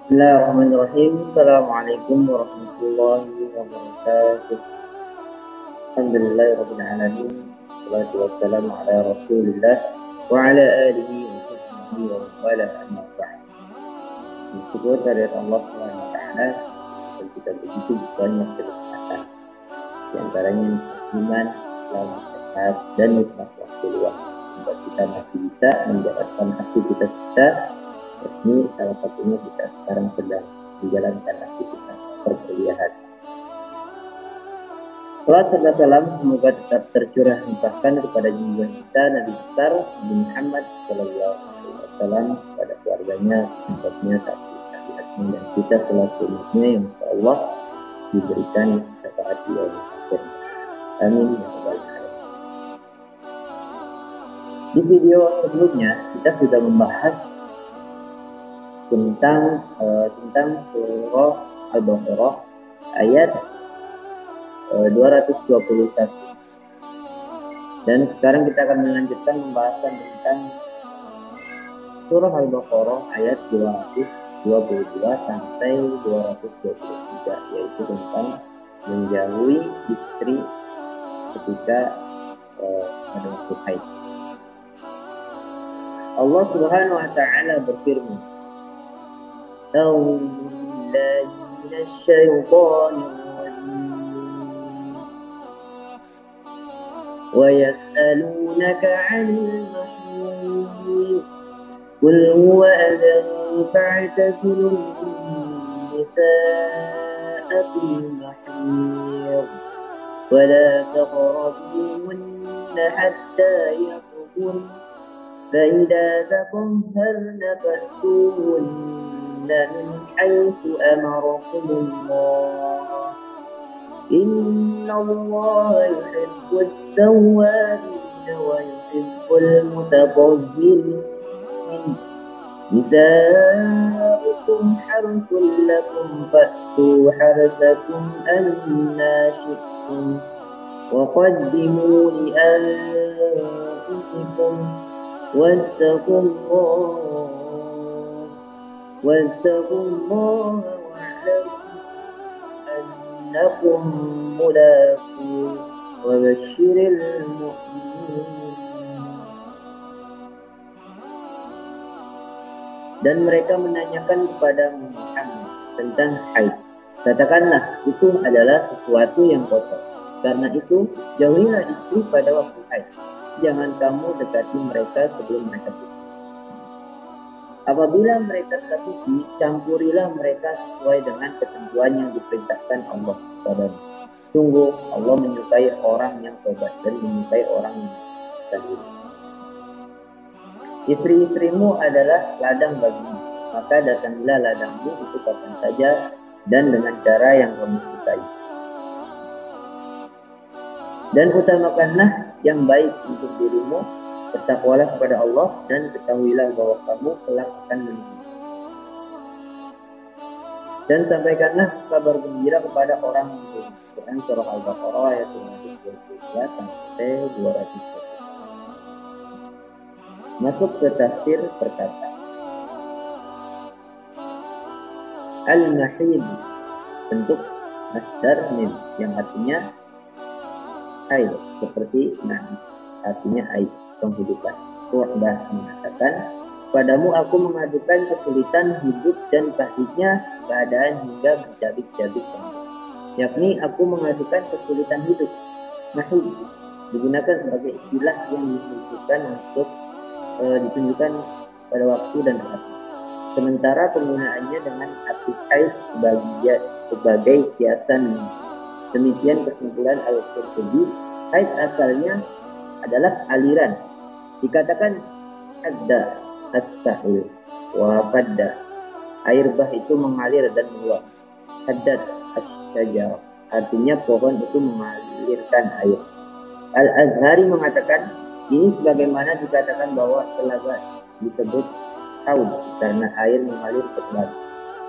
Bismillahirrahmanirrahim. Assalamualaikum warahmatullahi wabarakatuh. Alhamdulillahirabbil alamin. Wassalatu wassalamu ala Rasulillah wa ala alihi wa sahbihi wa wala amma ba'd. Bersyukur kehadirat Allah Subhanahu wa taala dan kita begitu banyak kenikmatan. Di antaranya iman, Islam, sehat dan nikmat waktu luang. Membuat kita masih bisa menjalankan aktivitas kita. Ini salah satunya kita sekarang sedang menjalankan aktivitas perkuliahan. Salat serta salam semoga tetap tercurah limpahkan kepada junjungan kita Nabi besar Nabi Muhammad Sallallahu Alaihi Wasallam, pada keluarganya, sahabatnya, tabi'atnya dan kita selaku umatnya yang insyaallah diberikan syafaat di yaumil akhir. Amin ya rabbal alamin. Di video sebelumnya kita sudah membahas tentang surah Al-Baqarah ayat 221. Dan sekarang kita akan melanjutkan pembahasan tentang surah Al-Baqarah ayat 222 sampai 223, yaitu tentang menjauhi istri ketika pada waktu haid. Allah Subhanahu wa taala berfirman, أعوذ بالله من الشيطان الرجيم ويسألونك عن المحيض قل هو أذى فاعتزلوا النساء في المحيض ولا تقربوهن حتى يطهرن فإذا تطهرن فأتوهن من حيث أمركم الله إن الله يحب التوابين ويحب المتطهرين نساؤكم حرث لكم فأتوا حرثكم أنى شئتم وقدموا لأنفسكم واتقوا الله واعلموا أنكم ملاقوه وبشر المؤمنين. Dan mereka menanyakan kepada Muhammad tentang haid. Katakanlah, itu adalah sesuatu yang kotor. Karena itu, jauhilah istri pada waktu haid. Jangan kamu dekati mereka sebelum mereka suci. Apabila mereka telah suci, campurilah mereka sesuai dengan ketentuan yang diperintahkan Allah kepadamu. Sungguh Allah menyukai orang yang tobat dan menyukai orang yang tadi. Istri-istrimu adalah ladang bagimu, maka datangilah ladangmu itu kapan saja dan dengan cara yang kamu sukai. Dan utamakanlah yang baik untuk dirimu, bertakwalah kepada Allah dan ketahuilah bahwa kamu kelak akan menemui. Dan sampaikanlah kabar gembira kepada orang mukmin. Quran surah Al-Baqarah ayat 222 sampai 223. Masuk ke tafsir perkataan. Al-Mahid bentuk masdar min yang artinya haid, seperti najis, artinya haid, penghidupan. Ruhbah mengatakan, padamu aku mengadukan kesulitan hidup dan pahitnya keadaan hingga bercabik-cabik rambut. Yakni aku mengadukan kesulitan hidup. Mahid digunakan sebagai istilah yang ditunjukkan pada waktu dan tempat. Sementara penggunaannya dengan arti haid sebagai kiasan. Demikian kesimpulan Al-Qurtubi, haid asalnya adalah aliran. Dikatakan hadda as-sa'il wa fadda, air bah itu mengalir dan meluap. Haddat as-syajar, artinya pohon itu mengalirkan air. Al-Azhari mengatakan ini sebagaimana dikatakan bahwa telaga disebut haud karena air mengalir ke telaga.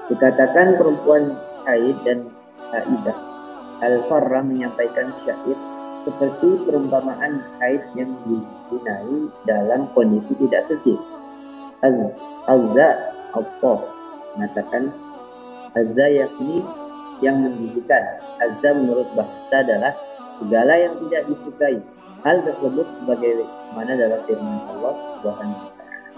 Dikatakan perempuan haid dan haidah. Al-Farra menyampaikan syair seperti perumpamaan haid yang digunakan dalam kondisi tidak suci. Al-Za mengatakan Azza yakni yang menjijikan. Azza menurut bahasa adalah segala yang tidak disukai. Hal tersebut sebagai mana dalam firman Allah Subhanahu wa taala.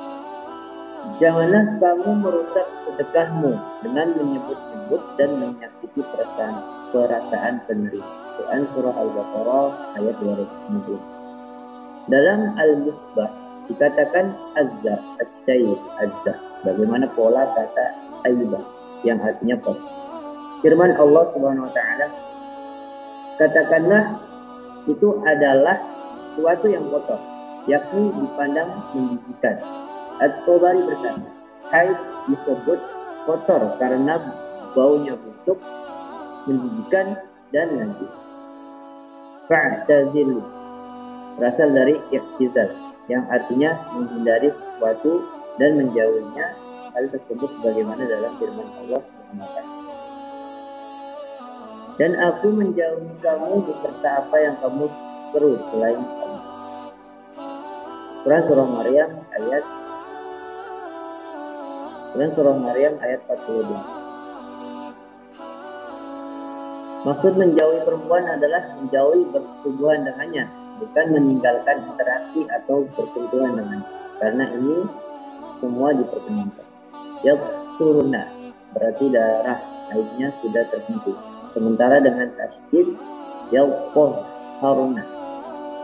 Janganlah kamu merusak sedekahmu dengan menyebut-nyebut dan menyakiti perasaan penerima. Quran surah Al-Baqarah ayat 290. Dalam Al-Misbah dikatakan azza, as-sayyid, azza, bagaimana pola kata aibah yang artinya kotor. Firman Allah Subhanahu wa taala, katakanlah itu adalah sesuatu yang kotor, yakni dipandang menjijikan. At-Tabari berkata, haid disebut kotor karena baunya busuk, menjijikan dan najis. Fa'tazil berasal dari iktizal yang artinya menghindari sesuatu dan menjauhinya. Hal tersebut sebagaimana dalam firman Allah SWT. Dan aku menjauhi kamu beserta apa yang kamu seru selain kamu. Quran surah Maryam ayat 42. Maksud menjauhi perempuan adalah menjauhi bersetubuhan dengannya, bukan meninggalkan interaksi atau bersentuhan dengannya. Karena ini semua diperkenankan. Yaqturna berarti darah haidnya sudah terhenti. Sementara dengan tasydid yaqharuna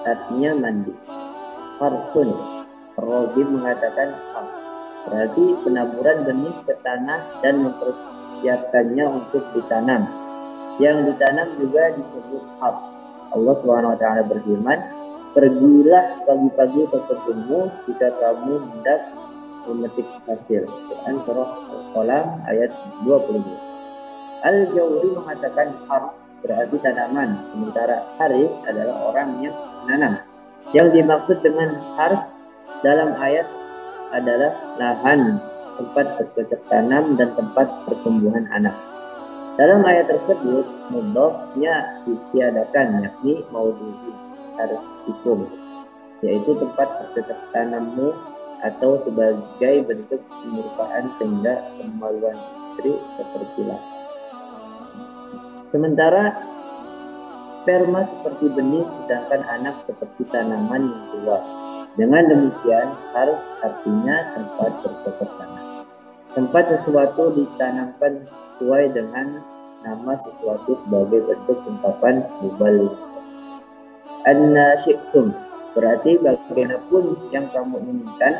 artinya mandi. Harsun, Rogi mengatakan hars, berarti penaburan benih ke tanah dan mempersiapkannya untuk ditanam. Yang ditanam juga disebut hars. Allah SWT berfirman, pergilah pagi-pagi ke kebunmu jika kamu hendak memetik hasil. Quran surah Al-Qalam ayat 22. Al-Jawri mengatakan hars berarti tanaman, sementara haris adalah orang yang menanam. Yang dimaksud dengan hars dalam ayat adalah lahan, tempat bercocok tanam dan tempat pertumbuhan anak. Dalam ayat tersebut, mudhafnya ditiadakan, yakni maudhu'i harsikum, yaitu tempat bercocok tanammu, atau sebagai bentuk pemurkaan sehingga kemaluan istri sepertilah. Sementara sperma seperti benih, sedangkan anak seperti tanaman yang keluar. Dengan demikian, harus artinya tempat bercocok tanam. Tempat sesuatu ditanamkan sesuai dengan nama sesuatu sebagai bentuk ungkapan mubalik. Anna syi'tum berarti bagaimanapun yang kamu inginkan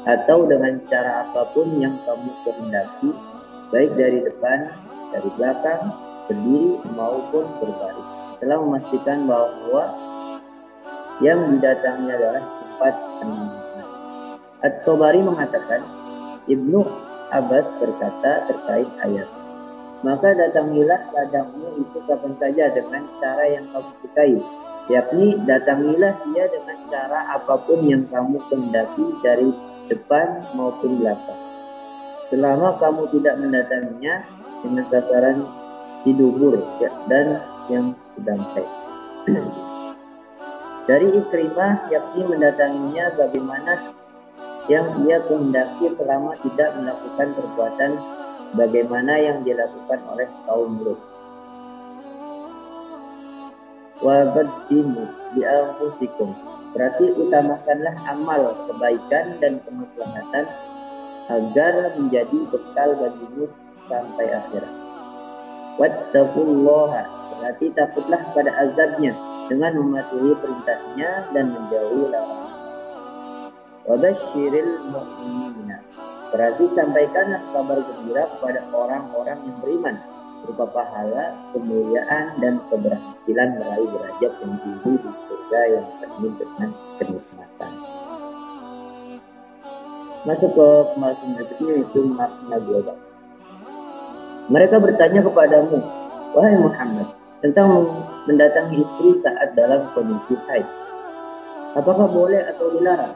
atau dengan cara apapun yang kamu kehendaki, baik dari depan, dari belakang, berdiri maupun berbaring. Setelah memastikan bahwa yang didatangi adalah tempat penampungan. At-Tabari mengatakan, Ibnu Abbas berkata terkait ayat, maka datangilah ladangmu itu kapan saja dengan cara yang kamu sukai, yakni datangilah dia dengan cara apapun yang kamu kehendaki dari depan maupun belakang, selama kamu tidak mendatanginya dengan sasaran di dubur dan yang sedang haid. Dari Ikrimah, yakni mendatanginya bagaimana yang ia kehendaki selama tidak melakukan perbuatan bagaimana yang dilakukan oleh kaum Lut. Wa qaddimu bi anfusikum berarti utamakanlah amal kebaikan dan kemaslahatan agar menjadi bekal bagimu sampai akhirat. Wattaqullaha berarti takutlah pada azabnya dengan mematuhi perintahnya dan menjauhi larangan. Wabasyiril mu'minina berarti sampaikanlah kabar gembira kepada orang-orang yang beriman berupa pahala, kemuliaan dan keberhasilan meraih derajat yang tinggi di surga yang penuh dengan kenikmatan. Masuk ke pembahasan berikutnya yaitu makna global. Mereka bertanya kepadamu, wahai Muhammad, tentang mendatangi istri saat dalam kondisi haid. Apakah boleh atau dilarang?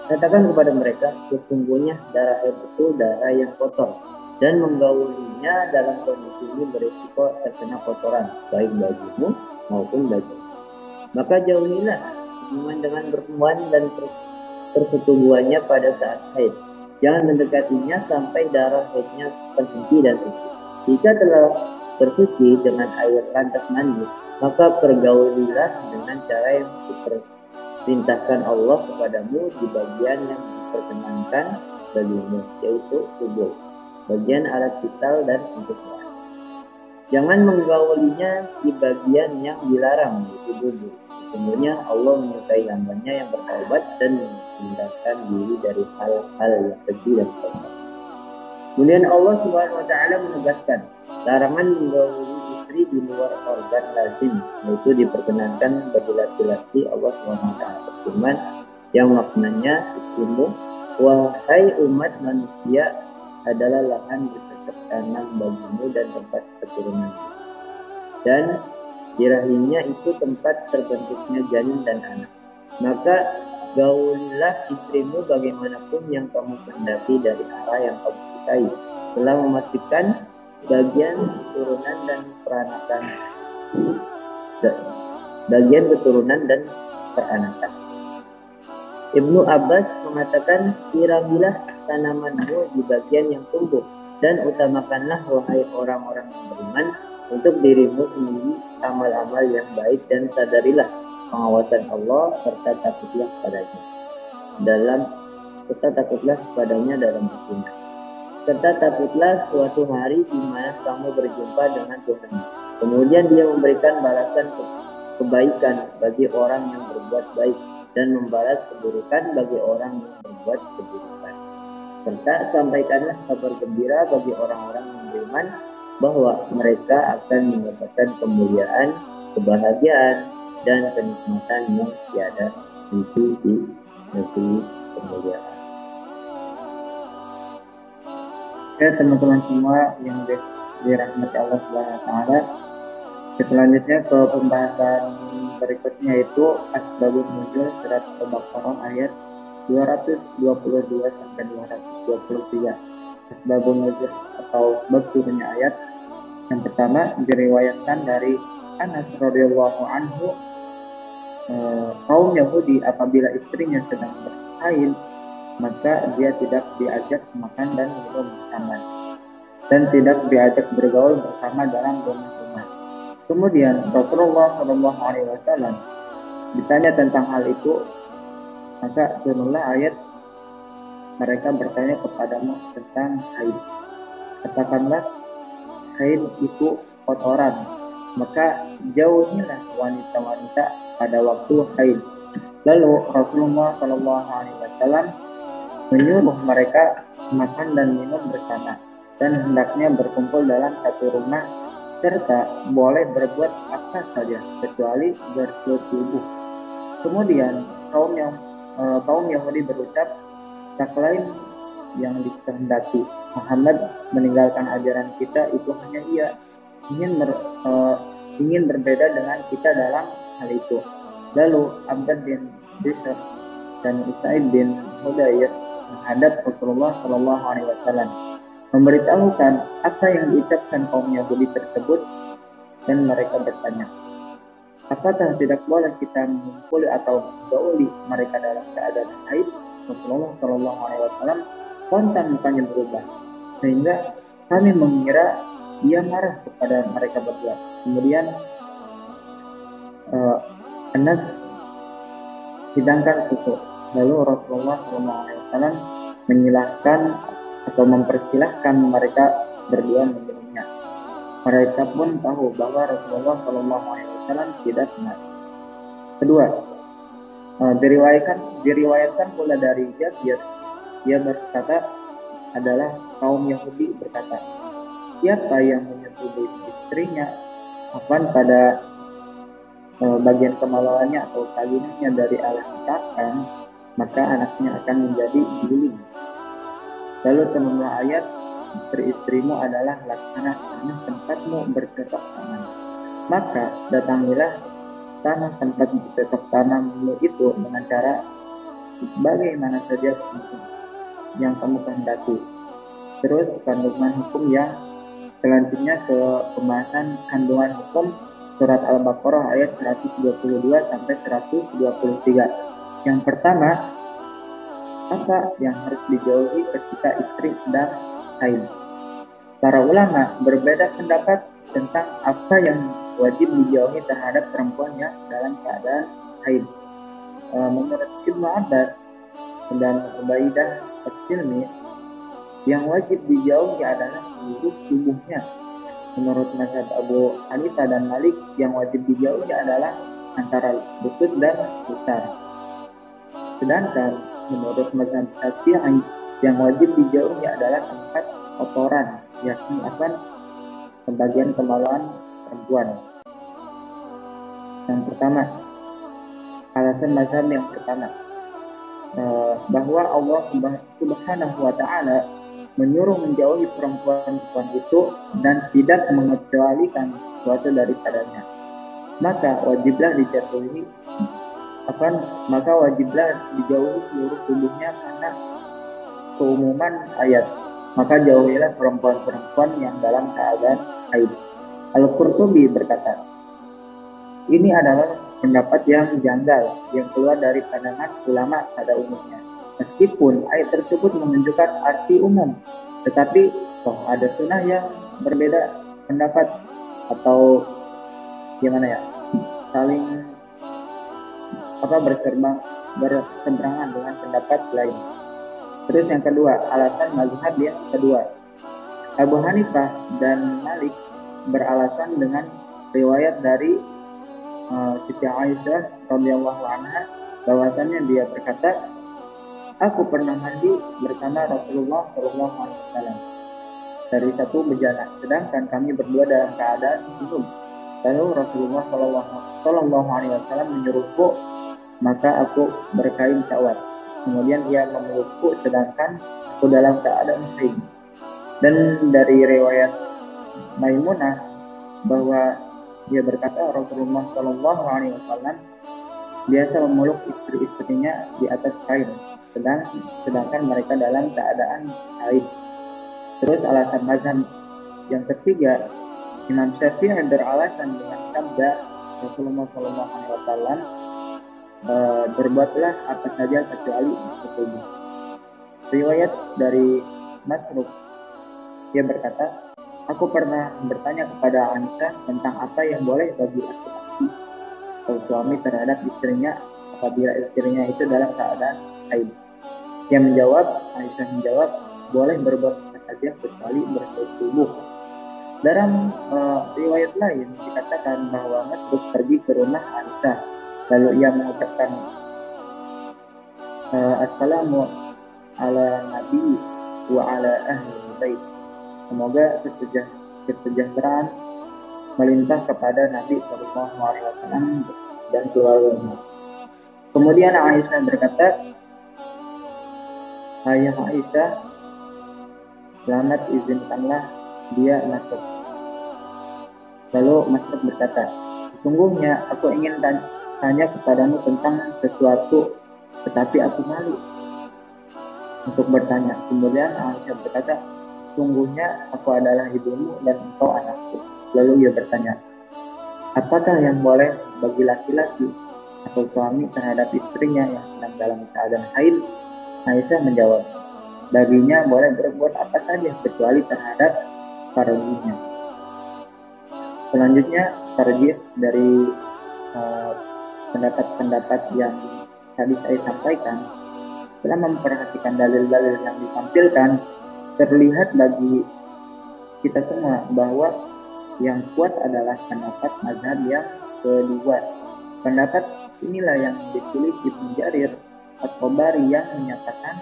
Katakan kepada mereka, sesungguhnya darah haid itu darah yang kotor, dan menggaulinya dalam kondisi ini berisiko terkena kotoran, baik bagimu maupun bagimu. Maka jauhilah hubungan dengan perempuan dan persetubuhannya pada saat haid. Jangan mendekatinya sampai darah haidnya terhenti dan suci. Jika telah bersuci dengan air lantas mandi, maka pergaulilah dengan cara yang diperintahkan Allah kepadamu di bagian yang diperkenankan bagimu, yaitu tubuh, bagian alat vital dan pencernaan. Jangan menggaulinya di bagian yang dilarang, yaitu tubuh. Sesungguhnya Allah menyukai hambanya yang bertaubat dan menghindarkan diri dari hal-hal yang keji dan kotor. Kemudian Allah Subhanahu wa taala menegaskan larangan menggauli istri di luar organ lazim, yaitu diperkenankan bagi laki-laki. Allah Subhanahu wa taala berfirman yang maknanya istrimu, wahai umat manusia, adalah lahan bercocok tanam bagimu dan tempat keturunan. Dan di rahimnya itu tempat terbentuknya janin dan anak. Maka gaulilah istrimu bagaimanapun yang kamu kehendaki dari arah yang kamu sukai, telah memastikan bagian keturunan dan peranakan. Ibnu Abbas mengatakan, siramilah tanamanmu di bagian yang tumbuh, dan utamakanlah wahai orang-orang yang beriman untuk dirimu sendiri amal-amal yang baik, dan sadarilah pengawasan Allah serta takutlah kepadanya dalam bertindak. Serta takutlah suatu hari di mana kamu berjumpa dengan Tuhan. Kemudian Dia memberikan balasan kebaikan bagi orang yang berbuat baik dan membalas keburukan bagi orang yang berbuat keburukan. Serta sampaikanlah kabar gembira bagi orang-orang yang beriman bahwa mereka akan mendapatkan kemuliaan, kebahagiaan, dan kenikmatan yang tiada henti di negeri kemuliaan. Oke teman-teman semua yang dirahmati Allah Subhanahu wa taala. Selanjutnya ke pembahasan berikutnya, yaitu Asbabun Nuzul surat Al-Baqarah ayat 222 sampai 223. Asbabun Nuzul atau sebab turunnya ayat. Yang pertama diriwayatkan dari Anas radhiyallahu anhu, kaum Yahudi apabila istrinya sedang berhaid, maka dia tidak diajak makan dan minum bersama, dan tidak diajak bergaul bersama dalam rumah-rumah. Kemudian Rasulullah SAW ditanya tentang hal itu, maka turunlah ayat, mereka bertanya kepadamu tentang haid. Katakanlah, haid itu kotoran, maka jauhilah wanita-wanita pada waktu haid. Lalu Rasulullah SAW menyuruh mereka makan dan minum bersama, dan hendaknya berkumpul dalam satu rumah, serta boleh berbuat apa saja kecuali bersetubuh. Kemudian kaum Yahudi berucap, tak lain yang dikehendaki Muhammad meninggalkan ajaran kita itu hanya ia ingin berbeda dengan kita dalam hal itu. Lalu Abdad bin Bishr dan Usaid bin Hudayr menghadap Rasulullah SAW, memberitahukan apa yang diucapkan kaum Yahudi tersebut, dan mereka bertanya, apakah tidak boleh kita mengumpuli atau menggauli mereka dalam keadaan haid? Rasulullah SAW spontan mukanya berubah, sehingga kami mengira dia marah kepada mereka berdua. Kemudian Anas hidangkan susu. Lalu Rasulullah SAW menyilahkan atau mempersilahkan mereka berdua meminumnya. Mereka pun tahu bahwa Rasulullah SAW tidak benar. Kedua, diriwayatkan pula dari Jabir, dia berkata, adalah kaum Yahudi berkata, siapa yang menyetujui istrinya pada bagian kemaluannya atau kaginanya dari alat kitakan, maka anaknya akan menjadi giling. Lalu turunlah ayat, istri-istrimu adalah laksana tanah tempatmu bercocok tanam. Maka datangilah tanah tempat bercocok tanammu itu dengan cara bagaimana saja yang kamu kehendaki. Terus kandungan hukum yang selanjutnya ke pembahasan kandungan hukum surat Al-Baqarah ayat 122 sampai 123. Yang pertama, apa yang harus dijauhi ketika istri sedang haid? Para ulama berbeda pendapat tentang apa yang wajib dijauhi terhadap perempuan yang dalam keadaan haid. Menurut Ibnu Abbas dan Ubaidah As-Silmi, yang wajib dijauhi adalah seluruh tubuhnya. Menurut mazhab Abu Hanifah dan Malik, yang wajib dijauhi adalah antara lutut dan pusar. Sedangkan menurut mazhab Syafi'i, yang wajib dijauhi adalah tempat kotoran, yakni akan pembagian kemaluan perempuan. Yang pertama, alasan mazhab yang pertama, bahwa Allah Subhanahu wa Ta'ala menyuruh menjauhi perempuan itu dan tidak mengecualikan sesuatu daripadanya. Maka wajiblah dijauhi dijauhi seluruh tubuhnya karena keumuman ayat. Maka jauhilah perempuan-perempuan yang dalam keadaan haid. Al-Qurtubi berkata, ini adalah pendapat yang janggal yang keluar dari pandangan ulama pada umumnya. Meskipun ayat tersebut menunjukkan arti umum, tetapi ada sunnah yang berbeda pendapat atau gimana ya, saling berseberangan dengan pendapat lain. Terus yang kedua, alasan mazhab yang kedua, Abu Hanifah dan Malik beralasan dengan riwayat dari Siti Aisyah radhiyallahu anha bahwasanya dia berkata, aku pernah mandi bersama Rasulullah Shallallahu Alaihi Wasallam dari satu bejana, sedangkan kami berdua dalam keadaan junub. Lalu Rasulullah Shallallahu Alaihi Wasallam menyuruhku, maka aku berkain cawat. Kemudian ia memelukku sedangkan aku dalam keadaan haid. Dan dari riwayat Maimunah bahwa dia berkata Rasulullah Shallallahu Alaihi Wasallam biasa memeluk istri-istrinya di atas kain, sedangkan mereka dalam keadaan haid. Terus alasan mazhab yang ketiga, Imam Syafi'i beralasan dengan sabda Rasulullah Shallallahu Alaihi Wasallam, berbuatlah apa saja kecuali setuju. Riwayat dari Masruq, dia berkata, aku pernah bertanya kepada Aisyah tentang apa yang boleh bagi laki-laki atau suami terhadap istrinya apabila istrinya itu dalam keadaan haid. Aisyah menjawab, boleh berbuat apa saja kecuali bersetubuh. Dalam riwayat lain dikatakan bahwa Masruq pergi ke rumah Aisyah. Lalu ia mengucapkan, Assalamu ala nabi wa ala ahli bait. Semoga kesejahteraan melimpah kepada Nabi Sallallahu Alaihi Wasallam dan keluarganya. Kemudian Aisyah berkata, ayah Aisyah, selamat izinkanlah dia masuk. Lalu Masruq berkata, sesungguhnya aku ingin tanya kepadamu tentang sesuatu, tetapi aku malu untuk bertanya. Kemudian Aisyah berkata, sesungguhnya aku adalah ibumu dan engkau anakku. Lalu ia bertanya, apakah yang boleh bagi laki-laki atau suami terhadap istrinya yang sedang dalam keadaan haid? Aisyah menjawab, baginya boleh berbuat apa saja kecuali terhadap farjinya. Selanjutnya tarjih dari pendapat-pendapat yang tadi saya sampaikan. Setelah memperhatikan dalil-dalil yang ditampilkan, terlihat bagi kita semua bahwa yang kuat adalah pendapat mazhab yang kedua. Pendapat inilah yang dipilih Ibnu Jarir At-Tabari yang menyatakan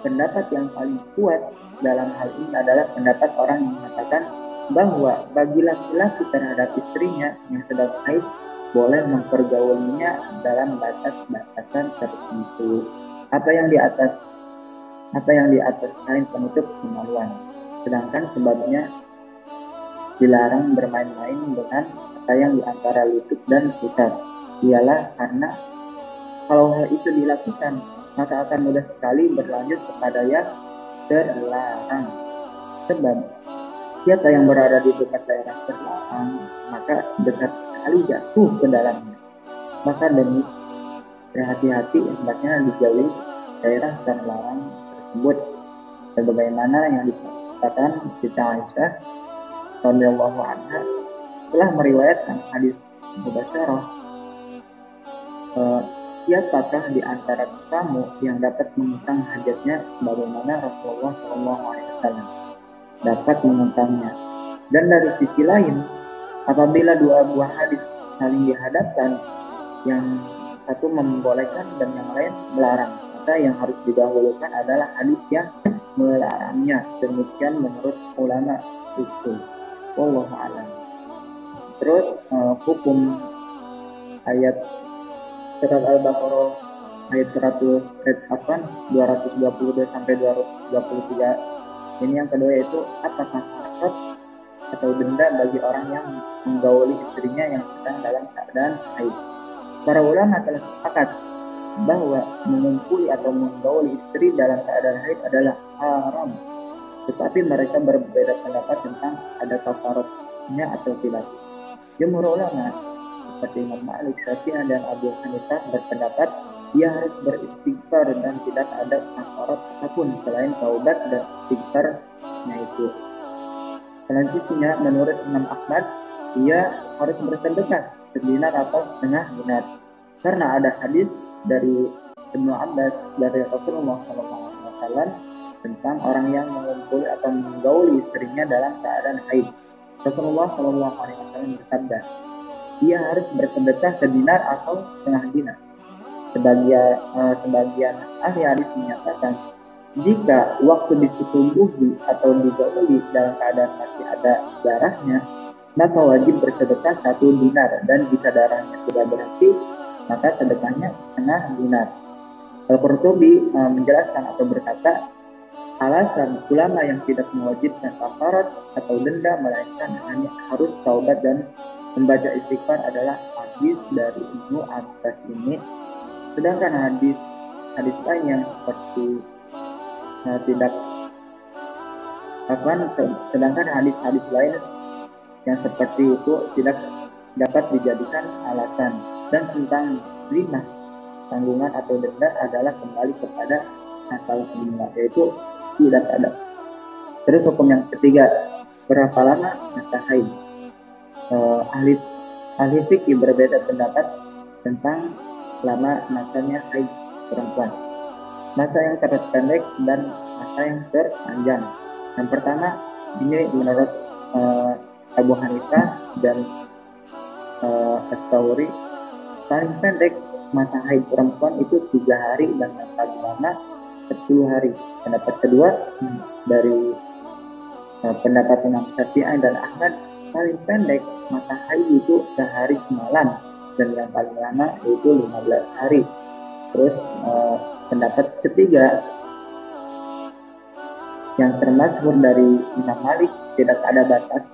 pendapat yang paling kuat dalam hal ini adalah pendapat orang yang mengatakan bahwa bagi laki-laki terhadap istrinya yang sedang haid boleh mempergaulinya dalam batas-batasan tertentu. Apa yang di atas kain penutup kemaluan. Sedangkan sebabnya dilarang bermain-main dengan pakaian di antara lutut dan pusar. Ialah karena kalau hal itu dilakukan, maka akan mudah sekali berlanjut kepada yang terlarang. Sebab siapa yang berada di dekat daerah terlarang, maka dekat sekali jatuh ke dalamnya. Maka demi berhati-hati hendaknya dijauhi daerah terlarang tersebut. Sebagaimana yang dikatakan Siti Aisyah radhiyallahu anha setelah meriwayatkan hadis mubasyarah, siapakah di antara kamu yang dapat mengutang hajatnya sebagaimana Rasulullah SAW dapat mengutangnya? Dan dari sisi lain, apabila dua buah hadis saling dihadapkan, yang satu membolehkan dan yang lain melarang, maka yang harus didahulukan adalah hadis yang melarangnya. Demikian menurut ulama usul. Wallahu a'lam. Terus hukum ayat surat Al-Baqarah ayat 222 sampai 223 ini yang kedua, yaitu apakah haram atau denda bagi orang yang menggauli istrinya yang sedang dalam keadaan haid. Para ulama telah sepakat bahwa mengumpuli atau menggauli istri dalam keadaan haid adalah haram, tetapi mereka berbeda pendapat tentang ada kafaratnya atau tidak. Jumhur ulama seperti Imam Malik, Syafi'i dan Abu Hanifah berpendapat dia harus beristighfar dan tidak ada kafarat apapun selain taubat dan istighfarnya itu. Selanjutnya menurut Imam Ahmad, ia harus bersedekah sedinar atau setengah dinar, karena ada hadis dari Ibnu Abbas dari Rasulullah SAW tentang orang yang mengumpuli atau menggauli istrinya dalam keadaan haid. Rasulullah SAW bersabda, ia harus bersedekah sedinar atau setengah dinar. Sebagian ahli hadis menyatakan, jika waktu disetubuhi atau digauli dalam keadaan masih ada darahnya, maka wajib bersedekah 1 dinar, dan jika darahnya sudah berhenti, maka sedekahnya setengah dinar. Al-Qurtubi menjelaskan atau berkata, alasan ulama yang tidak mewajibkan kafarat atau denda melainkan hanya harus taubat dan membaca istighfar adalah hadis dari Ibnu Abbas ini. Sedangkan hadis lain yang seperti sedangkan hadis lain yang seperti itu tidak dapat dijadikan alasan. Dan tentang zina, tanggungan atau denda adalah kembali kepada asal semula, yaitu tidak ada. Terus hukum yang ketiga, berapa lama masa haid? Ahli fikih berbeda pendapat tentang lama masanya haid perempuan. Masa yang terpendek dan masa yang terpanjang. Yang pertama, ini menurut Abu Hanifah dan As-Sawri, paling pendek masa haid perempuan itu 3 hari dan yang paling lama 10 hari. Pendapat kedua dari pendapat Imam Syafi'i dan Ahmad, paling pendek masa haid itu sehari semalam, dan yang paling lama yaitu 15 hari. Terus pendapat ketiga yang termasyhur dari Imam Malik, tidak ada batas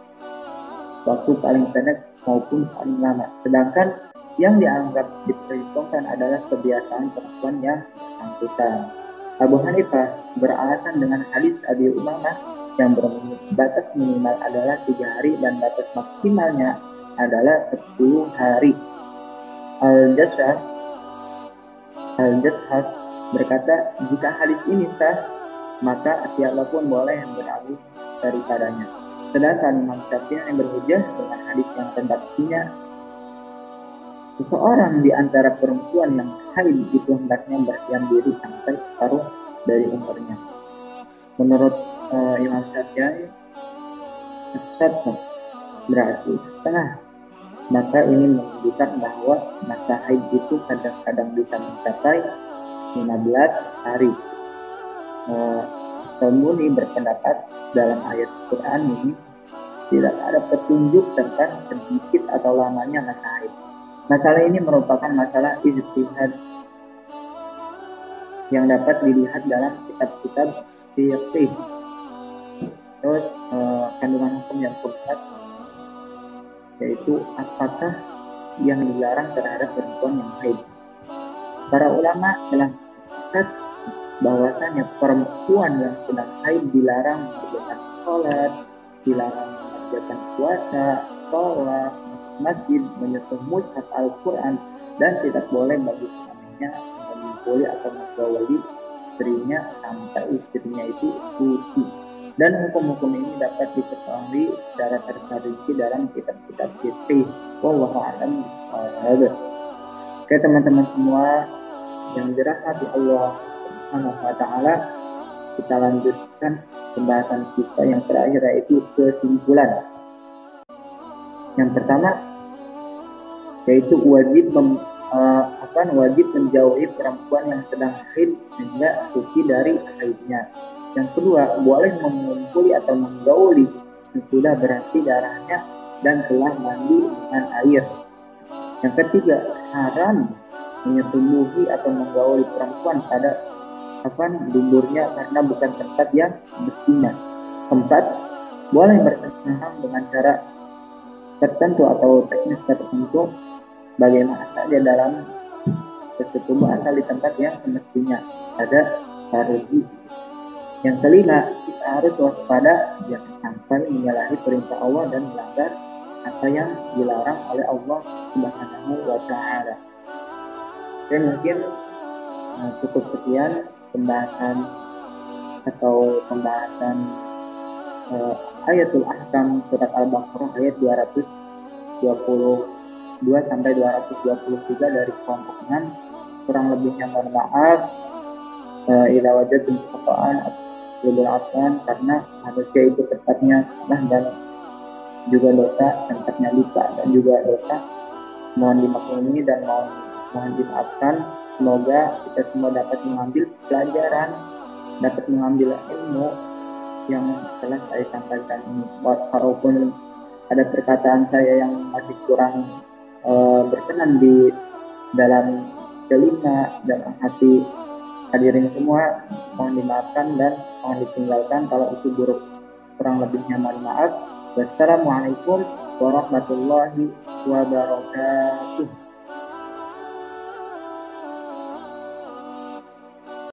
waktu paling pendek maupun paling lama. Sedangkan yang dianggap diperhitungkan adalah kebiasaan perempuan yang bersangkutan. Abu Hanifah beralasan dengan hadis Abi Umamah yang batas minimal adalah 3 hari dan batas maksimalnya adalah 10 hari. Al-Jashas berkata, jika hadis ini sah, maka siapapun boleh beralih daripadanya. Sedangkan Imam Syafi'i yang berhujjah dengan hadis yang redaksinya, seseorang di antara perempuan yang haid itu hendaknya berdiam diri sampai separuh dari umurnya. Menurut Imam Syafi'i, as-sadq berarti setengah. Maka ini menunjukkan bahwa masa haid itu kadang-kadang bisa mencapai 15 hari. As-Sabuni berpendapat dalam ayat Quran ini tidak ada petunjuk tentang sedikit atau lamanya masa haid. Masalah ini merupakan masalah ijtihad yang dapat dilihat dalam kitab-kitab fiqh. Terus kandungan hukum yang keempat, yaitu apakah yang dilarang terhadap perempuan yang haid. Para ulama telah sepakat bahwasanya perempuan yang sedang haid dilarang mengerjakan sholat, dilarang mengerjakan puasa, sholat, masjid, menyentuh mushaf Al-Quran, dan tidak boleh bagi suaminya mengumpuli atau menggauli istrinya sampai istrinya itu suci. Dan hukum-hukum ini dapat diketahui secara terperinci dalam kitab-kitab fikih. Wallahu a'lam bishawab. Oke teman-teman semua yang dirahmati Allah Subhanahu wa taala, kita lanjutkan pembahasan kita yang terakhir, yaitu kesimpulan. Yang pertama yaitu wajib menjauhi perempuan yang sedang haid sehingga suci dari haidnya. Yang kedua, boleh mengumpuli atau menggauli sesudah berhenti darahnya dan telah mandi dengan air. Yang ketiga, haram menyetubuhi atau menggauli perempuan pada duburnya karena bukan tempat yang mestinya. Keempat, boleh bersentuhan dengan cara tertentu atau teknik tertentu bagaimana saja dalam bersetubuh asal di tempat yang semestinya. Ada taruji. Yang kelima, kita harus waspada jangan sampai menyalahi perintah Allah dan melanggar apa yang dilarang oleh Allah Subhanahu wa taala. Dan mungkin cukup sekian pembahasan Ayatul Ahkam surat Al-Baqarah ayat 222 sampai 223 dari kelompok 6. Kurang lebihnya mohon maaf. Ila wajadtum khata'an atau afwan, karena manusia itu tempatnya salah dan juga dosa, tempatnya lupa dan juga dosa. Mohon dimaklumi dan mohon dimaafkan. Semoga kita semua dapat mengambil pelajaran, dapat mengambil ilmu yang telah saya sampaikan ini. Walaupun ada perkataan saya yang masih kurang berkenan di dalam telinga dan hati hadirin semua, mohon dimaafkan dan mohon ditinggalkan kalau itu buruk. Kurang lebihnya mohon maaf. Wassalamualaikum warahmatullahi wabarakatuh.